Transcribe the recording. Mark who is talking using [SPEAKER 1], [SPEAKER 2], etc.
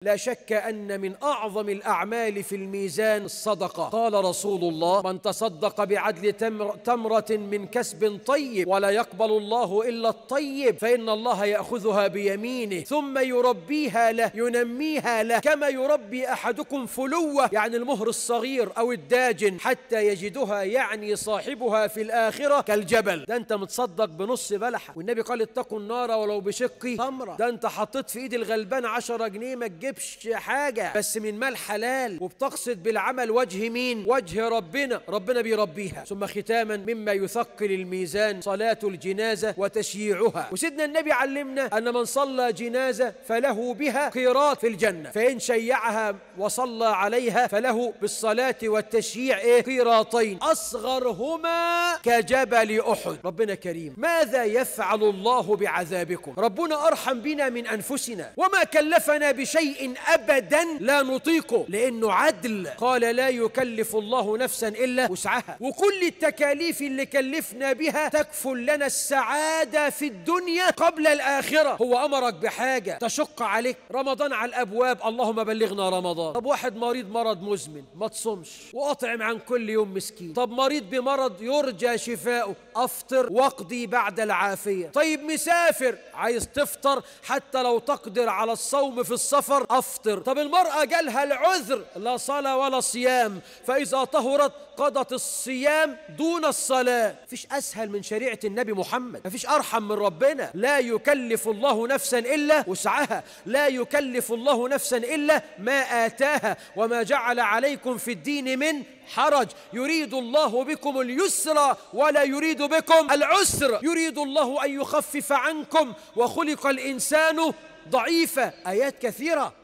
[SPEAKER 1] لا شك أن من أعظم الأعمال في الميزان الصدقة. قال رسول الله: من تصدق بعدل تمرة من كسب طيب ولا يقبل الله إلا الطيب فإن الله يأخذها بيمينه ثم يربيها له ينميها له كما يربي أحدكم فلوة، يعني المهر الصغير أو الداجن، حتى يجدها، يعني صاحبها في الآخرة كالجبل. ده أنت متصدق بنص بلحة، والنبي قال: اتقوا النار ولو بشق تمرة. ده أنت حطيت في إيد الغلبان 10 جنيه ما تجيبش حاجة، بس من مال حلال، وبتقصد بالعمل وجه مين؟ وجه ربنا. ربنا بيربيها. ثم ختاما مما يثقل الميزان صلاة الجنازة وتشييعها. وسيدنا النبي علمنا أن من صلى جنازة فله بها قيراط في الجنة، فإن شيعها وصلى عليها فله بالصلاة والتشييع قيراطين أصغرهما كجبل أحد. ربنا كريم. ماذا يفعل الله بعذابكم؟ ربنا أرحم بنا من أنفسنا، وما كلفنا بشيء أبدا لا نطيقه، لأنه عدل. قال: لا يكلف الله نفسا إلا وسعها. وكل التكاليف اللي كلفنا بها تكفل لنا السعادة في الدنيا قبل الآخرة. هو أمرك بحاجة تشق عليك؟ رمضان على الأبواب، اللهم بلغنا رمضان. طب واحد مريض مرض مزمن ما تصومش وأطعم عن كل يوم مسكين. طب مريض بمرض يرجى شفاؤه، أفطر واقضي بعد العافية. طيب مسافر عايز تفطر حتى لو تقدر على الصوم في السفر، أفطر. طب المرأة جالها العذر، لا صلاة ولا صيام، فإذا طهرت قضت الصيام دون الصلاة. مفيش أسهل من شريعة النبي محمد، مفيش أرحم من ربنا. لا يكلف الله نفسا إلا وسعها، لا يكلف الله نفسا إلا ما آتاها، وما جعل عليكم في الدين من حرج، يريد الله بكم اليسر ولا يريد بكم العسر، يريد الله أن يخفف عنكم وخلق الإنسان ضعيفا. آيات كثيرة.